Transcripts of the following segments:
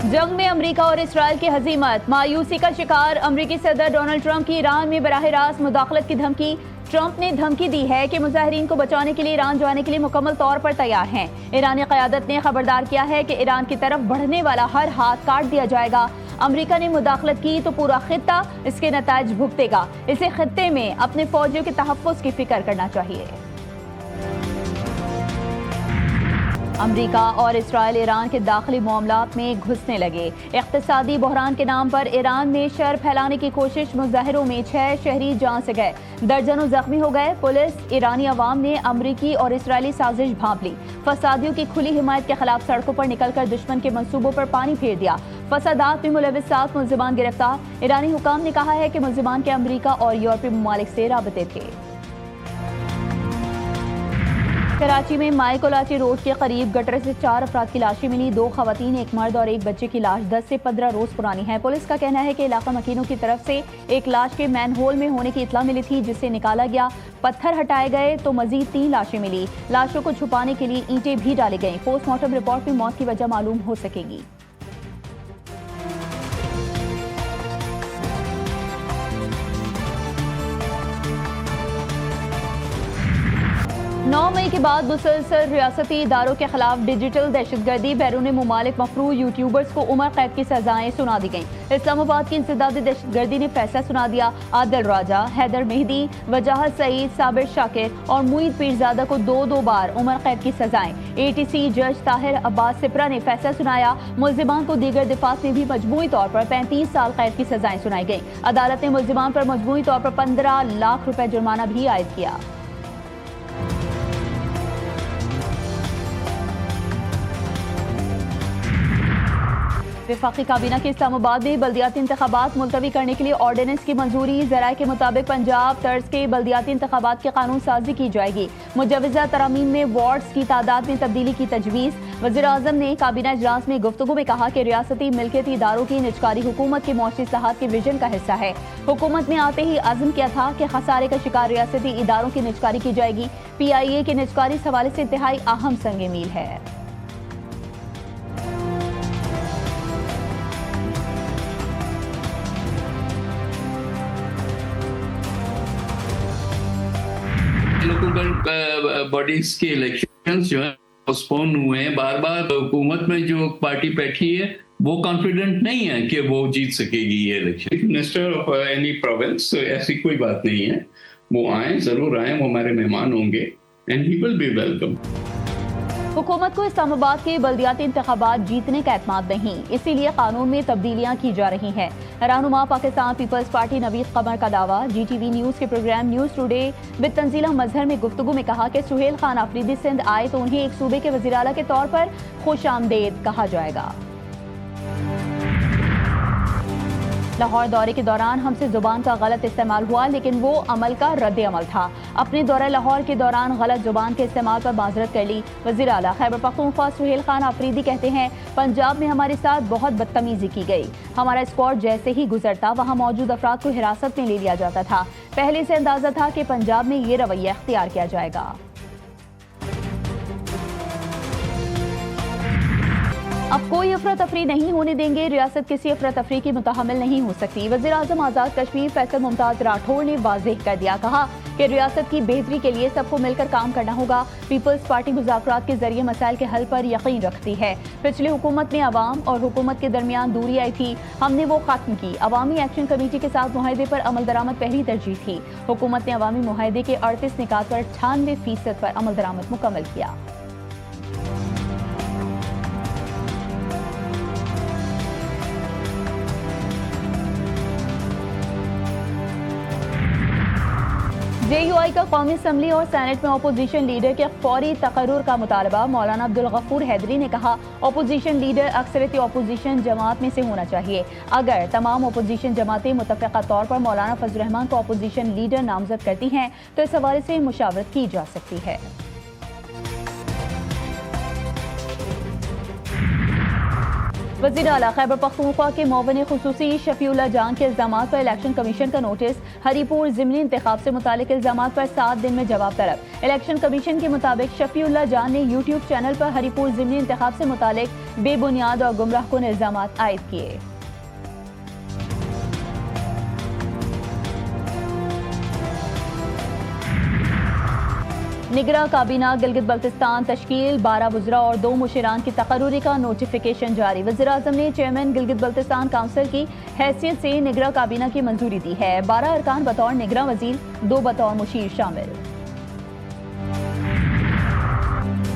जंग में अमेरिका और इसराइल की हजीमत, मायूसी का शिकार अमेरिकी सदर डोनाल्ड ट्रंप की ईरान में बराह रास्त मुदाखलत की धमकी। ट्रंप ने धमकी दी है कि मुजाहिरीन को बचाने के लिए ईरान जाने के लिए मुकम्मल तौर पर तैयार हैं। ईरानी क़यादत ने खबरदार किया है कि ईरान की तरफ बढ़ने वाला हर हाथ काट दिया जाएगा। अमेरिका ने मुदाखलत की तो पूरा खित्ता इसके नताइज भुगतेगा। इसे खित्ते में अपने फौजियों के तहफ़्फ़ुज़ की फिक्र करना चाहिए। अमेरिका और इसराइल ईरान के दाखिली मामलात में घुसने लगे। इक़्तिसादी बहरान के नाम पर ईरान में शर फैलाने की कोशिश, मुजाहिरों में 6 शहरी जान से गए, दर्जनों जख्मी हो गए। पुलिस ईरानी अवाम ने अमरीकी और इसराइली साजिश भांप ली। फसादियों की खुली हिमायत के खिलाफ सड़कों पर निकलकर दुश्मन के मंसूबों पर पानी फेर दिया। फसादात में मुलविस 7 मुल्जिमान गिरफ्तार। ईरानी हुकाम ने कहा है कि मुल्जिमान के अमरीका और यूरोपीय ममालिक से राबते थे। कराची में माइकोलाची रोड के करीब गटर से 4 अफराद की लाशें मिली। 2 खवातीन, एक मर्द और एक बच्चे की लाश 10 से 15 रोज पुरानी है। पुलिस का कहना है कि इलाका मकीनों की तरफ से एक लाश के मैनहोल में होने की इत्तला मिली थी, जिससे निकाला गया। पत्थर हटाए गए तो मजीद 3 लाशें मिली। लाशों को छुपाने के लिए ईंटें भी डाली गईं। पोस्टमार्टम रिपोर्ट में मौत की वजह मालूम हो सकेगी। 9 मई के बाद मुसलसल रियासती इदारों के खिलाफ डिजिटल दहशतगर्दी, बैरून मुमालिक मफरू यूट्यूबर्स को उम्र कैद की सजाएं सुना दी गईं। इस्लामाबाद की इंसदादी दहशतगर्दी ने फैसला सुना दिया। आदिल राजा, हैदर मेहदी, वजाहत सईद, साबिर शाकिर और मुईद पीरजादा को 2-2 बार उम्र कैद की सजाएं। ATC जज ताहिर अब्बास सिपरा ने फैसला सुनाया। मुल्जिमान को दीगर दिफात में भी मजमूई तौर पर 35 साल कैद की सजाएं सुनाई गईं। अदालत ने मुल्जिमान पर मजमूई तौर पर 15 लाख रुपए जुर्माना भी आयद किया। वफाकी काबीना के इस्लामाबाद में बल्दियाती इंतखाबात मुलतवी करने के लिए ऑर्डिनेंस की मंजूरी। ज़राए के मुताबिक पंजाब तर्ज के बल्दियाती इंतखाबात की कानून साजी की जाएगी। मुजवज़ा तरामीम में वार्ड्स की तादाद में तब्दीली की तजवीज़। वज़ीर आज़म ने काबीना इजलास में गुफ्तगू में कहा कि रियासती मिल्कियती इदारों की निजकारी हुकूमत के मौशी इस्लाहात के विजन का हिस्सा है। हुकूमत ने आते ही आज़म किया था कि खसारे का शिकार रियासती इदारों की निजकारी की जाएगी। PIA की निजकारी इस हवाले से इंतहाई अहम संग मील है। लोकल बॉडीज के इलेक्शंस जो है पोस्टपोन हुए हैं। बार बार हुकूमत में जो पार्टी बैठी है वो कॉन्फिडेंट नहीं है कि वो जीत सकेगी ये election. Minister of any province, ऐसी कोई बात नहीं है। वो आए, जरूर आए, वो हमारे मेहमान होंगे and he will be welcome. हुकूमत को इस्लामाबाद के बल्दियाती इंतखाबात जीतने का एतमाद नहीं, इसीलिए कानून में तब्दीलियां की जा रही हैं। रहनुमा पाकिस्तान पीपल्स पार्टी नवीद कमर का दावा। GTV न्यूज़ के program news today with Tanzeela Mazhar में गुफ्तगू में कहा कि सुहेल खान अफरीदी सिंध आए तो उन्हें एक सूबे के वज़ीर आला के तौर पर खुश आमदेद कहा जाएगा। लाहौर दौरे के दौरान हमसे जुबान का गलत इस्तेमाल हुआ, लेकिन वो अमल का रद्द अमल था। अपने दौरे लाहौर के दौरान गलत जुबान के इस्तेमाल पर माजरत कर ली। वज़ीर आला खैबर पख्तूनख्वा सुहेल खान अफरीदी कहते हैं, पंजाब में हमारे साथ बहुत बदतमीजी की गई। हमारा स्क्वाड जैसे ही गुजरता वहाँ मौजूद अफराद को हिरासत में ले लिया जाता था। पहले से अंदाजा था कि पंजाब में ये रवैया अख्तियार किया जाएगा। अब कोई अफरा तफरी नहीं होने देंगे। रियासत किसी अफरा तफरी की मुतहम्मिल नहीं हो सकती। वज़ीर आज़म आज़ाद कश्मीर फैसल मुमताज़ राठौर ने वाज़ेह कर दिया। कहा कि रियासत की बेहतरी के लिए सबको मिलकर काम करना होगा। पीपल्स पार्टी मुज़ाकरात के जरिए मसाइल के हल पर यकीन रखती है। पिछली हुकूमत में अवाम और हुकूमत के दरमियान दूरी आई थी, हमने वो खत्म की। अवामी एक्शन कमेटी के साथ मुआहदे पर अमल दरामद पहली तरजीह थी। हुकूमत ने अवामी मुआहदे के 38 निकात पर 98% पर अमल दरामद मुकम्मल किया। JUI का कौमी असम्बली और सेनेट में अपोजिशन लीडर के फौरी तकर्रुर का मुतालबा। मौलाना अब्दुल गफूर हैदरी ने कहा, अपोजिशन लीडर अक्सरियती अपोजिशन जमात में से होना चाहिए। अगर तमाम अपोजिशन जमातें मुतफ़िक़ा तौर पर मौलाना फजल रहमान को अपोजिशन लीडर नामजद करती हैं तो इस हवाले से मुशावरत की जा सकती है। वज़ीर आला खैबर पख्तूनख्वा के मुअव्विन खुसूसी शफीउल्लाह जान के इल्जामात पर इलेक्शन कमीशन का नोटिस। हरीपुर ज़िमनी इंतखाब से मुतालिक इल्जामात पर 7 दिन में जवाब तलब। इलेक्शन कमीशन के मुताबिक शफीउल्लाह जान ने यूट्यूब चैनल पर हरीपुर ज़िमनी इंतखाब से मुतालिक बेबुनियाद और गुमराहकुन इल्जामात आयद किए। निगरां काबीना गिलगित बल्तिस्तान तश्कील 12 वज़रा और 2 मुशीरान की तकर्रुरी का नोटिफिकेशन जारी। वज़ीर-ए-आज़म ने चेयरमैन गिलगित बल्तिस्तान काउंसिल की हैसियत से निगरां काबीना की मंजूरी दी है। 12 अरकान बतौर निगरां वज़ीर, 2 बतौर मुशीर शामिल।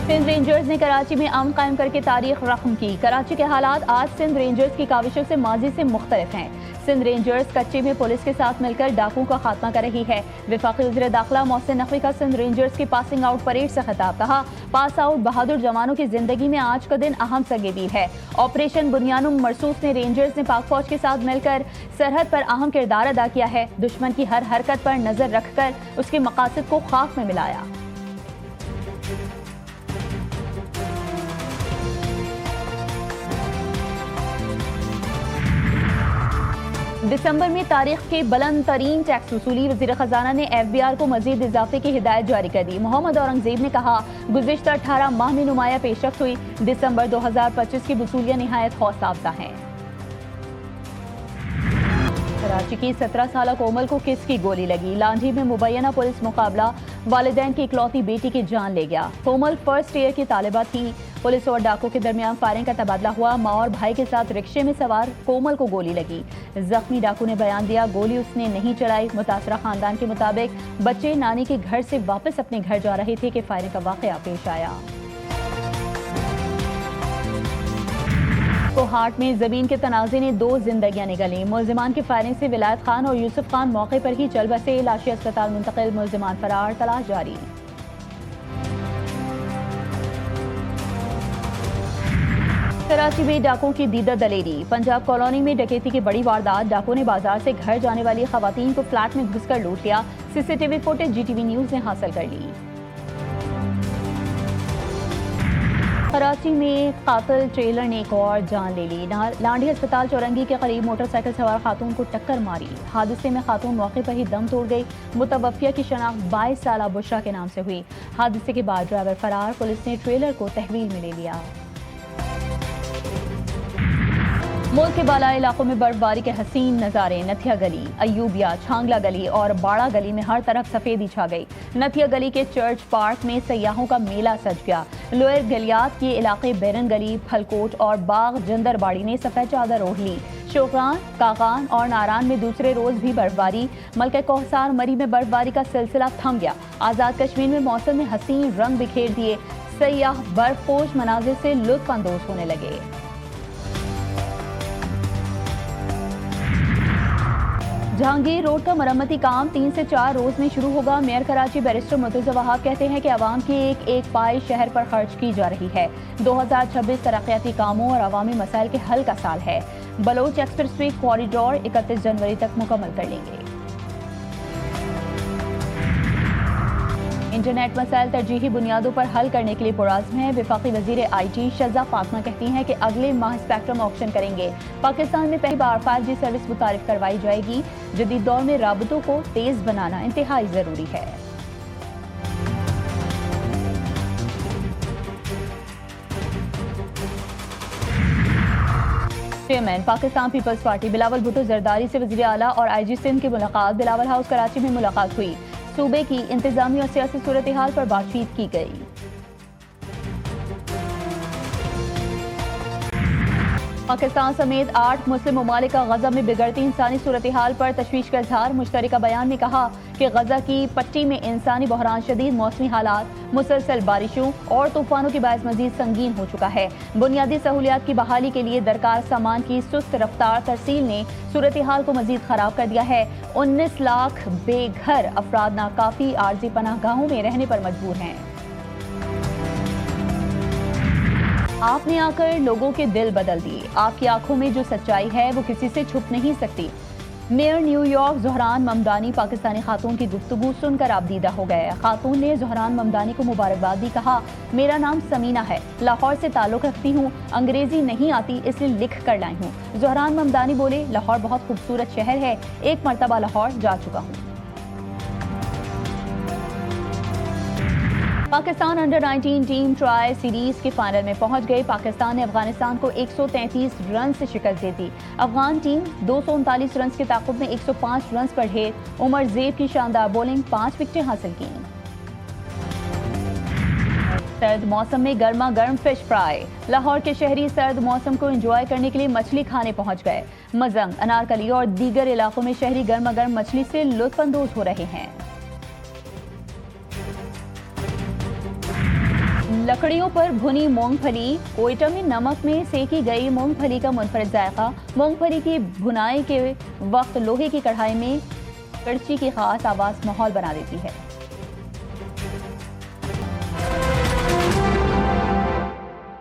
सिंध रेंजर्स ने कराची में अमन कायम करके तारीख रकम की। कराची के हालात आज सिंध रेंजर्स की काविशों से माजी से मुख्तलिफ हैं। सिंध रेंजर्स कच्चे में पुलिस के साथ मिलकर डाकुओं का खात्मा कर रही है। वफाकी वज़ीर दाखिला मोहसिन नकवी का सिंध रेंजर्स की पासिंग आउट परेड से खिताब। कहा, पास आउट बहादुर जवानों की जिंदगी में आज का दिन अहम सगेदीर है। ऑपरेशन बुनियानुम मरसूस ने रेंजर्स ने पाक फौज के साथ मिलकर सरहद पर अहम किरदार अदा किया है। दुश्मन की हर हरकत पर नजर रखकर उसके मकासद को खाक में मिलाया। दिसंबर में तारीख के बुलंद तरीन टैक्स वसूली। वज़ीर खजाना ने FBI को मजीद इजाफे की हिदायत जारी कर दी। मोहम्मद औरंगजेब ने कहा, गुज़िश्ता 18 माह में नुमाया पेशरफ्त हुई। दिसंबर 2025 की वसूलियाँ निहायत हौसला अफजा हैं। कराची की 17 साल कोमल को किसकी गोली लगी? लांझी में मुबैना पुलिस मुकाबला वालिदैन की इकलौती बेटी की जान ले गया। कोमल फर्स्ट ईयर की तालिबा थी। पुलिस और डाकुओं के दरमियान फायरिंग का तबादला हुआ। माँ और भाई के साथ रिक्शे में सवार कोमल को गोली लगी। जख्मी डाकू ने बयान दिया, गोली उसने नहीं चलाई। मुतासरा खानदान के मुताबिक बच्चे नानी के घर से वापस अपने घर जा रहे थे कि फायरिंग का वाकया पेश आया। कोहाट में जमीन के तनाज़े ने 2 जिंदगियां निगली। मुलजिमान की फायरिंग से विलायत खान और यूसुफ खान मौके पर ही चल बसे। लाशी अस्पताल मुंतकिल, मुलजिमान फरार, तलाश जारी। कराची में डाकुओं की दीदा दलेरी। पंजाब कॉलोनी में डकैती की बड़ी वारदात। डाकुओं ने बाजार से घर जाने वाली खवातीन को फ्लैट में घुसकर लूट लिया। CCTV फुटेज GTV न्यूज ने हासिल कर ली। कराची में कातिल ट्रेलर ने एक और जान ले ली। लांडी अस्पताल चौरंगी के करीब मोटरसाइकिल सवार खातून को टक्कर मारी। हादसे में खातून मौके पर ही दम तोड़ गई। मुतवफ़िया की शनाख्त 22 साला बुशरा के नाम से हुई। हादसे के बाद ड्राइवर फरार। पुलिस ने ट्रेलर को तहवील में ले लिया। मुल्क के बाला इलाकों में बर्फबारी के हसीन नज़ारे। नथिया गली, अयूबिया, छांगला गली और बाड़ा गली में हर तरफ सफेदी छा गई। नथिया गली के चर्च पार्क में सयाहों का मेला सज गया। लोअर गलियात के इलाके बैरन गली, फलकोट और बाग जंदरबाड़ी ने सफेद चादर ओढ़ ली। शोकान, काकान और नारान में दूसरे रोज भी बर्फबारी। मलका कोहसार मरी में बर्फबारी का सिलसिला थम गया। आज़ाद कश्मीर में मौसम में हसीन रंग बिखेर दिए। सयाह बर्फपोश मनाजिर से लुत्फ अंदोज होने लगे। जहांगीर रोड का मरम्मती काम 3 से 4 रोज में शुरू होगा। मेयर कराची बैरिस्टर मुर्तज़ा वहाब कहते हैं कि आवाम की एक पाई शहर पर खर्च की जा रही है। 2026 तरक्याती कामों और अवामी मसाइल के हल का साल है। बलोच एक्सप्रेसवे कॉरिडोर 31 जनवरी तक मुकम्मल कर लेंगे। इंटरनेट मसाइल तरजीही बुनियादों पर हल करने के लिए पुराज़्म है। वफाकी वज़ीर IT शज़ा फातिमा कहती हैं कि अगले माह स्पेक्ट्रम ऑक्शन करेंगे। पाकिस्तान में पहली बार 5G सर्विस मुतारिफ करवाई जाएगी। जदीद दौर में राबतों को तेज़ बनाना इंतहाई ज़रूरी है। Chairman Pakistan peoples Party Bilawal Bhutto Zardari से वज़ीर आला और IG सिंध की मुलाकात। बिलावल हाउस कराची में मुलाकात हुई। सूबे की इंतजामी और सियासी सूरत हाल पर बातचीत की गई। पाकिस्तान समेत 8 मुस्लिम ममालिक का गजा में बिगड़ती इंसानी सूरत हाल पर तशवीश का इजहार। मुश्तरका बयान में कहा कि गजा की पट्टी में इंसानी बहरान, शदीद मौसमी हालात, मुसलसल बारिशों और तूफानों की बायस मजीद संगीन हो चुका है। बुनियादी सहूलियात की बहाली के लिए दरकार सामान की सुस्त रफ्तार तरसील ने सूरत हाल को मजीद खराब कर दिया है। 19 लाख बेघर अफराद नाकाफी आर्जी पनाहगाहों में रहने पर मजबूर हैं। आपने आकर लोगों के दिल बदल दिए। आपकी आंखों में जो सच्चाई है वो किसी से छुप नहीं सकती। मेयर न्यूयॉर्क ज़हरान ममदानी पाकिस्तानी खातून की गुफ्तगू सुनकर आबदीदा हो गए। खातून ने ज़हरान ममदानी को मुबारकबाद दी, कहा मेरा नाम समीना है, लाहौर से ताल्लुक़ रखती हूँ, अंग्रेज़ी नहीं आती इसलिए लिख कर लाई हूँ। ज़हरान ममदानी बोले लाहौर बहुत खूबसूरत शहर है, एक मरतबा लाहौर जा चुका हूँ। Pakistan under 19 team tri series के फाइनल में पहुंच गई। पाकिस्तान ने अफगानिस्तान को 133 रन से शिकस्त दे दी। अफगान टीम 239 रन के ताक़ुब में 105 रन पर ढेर। उमर ज़ेब की शानदार बॉलिंग, 5 विकेटें हासिल की। सर्द मौसम में गर्मा गर्म फिश फ्राई। लाहौर के शहरी सर्द मौसम को एंजॉय करने के लिए मछली खाने पहुंच गए। मजंग, अनारकली और दीगर इलाकों में शहरी गर्मा गर्म मछली से लुत्फानंदोज हो रहे हैं। लकड़ियों पर भुनी मूंगफली। कोयटा में नमक में सेकी गई मूंगफली का मुनफरिद जायका मूंगफली की भुनाई के वक्त लोहे की कढ़ाई में कड़ची की खास आवाज़ माहौल बना देती है।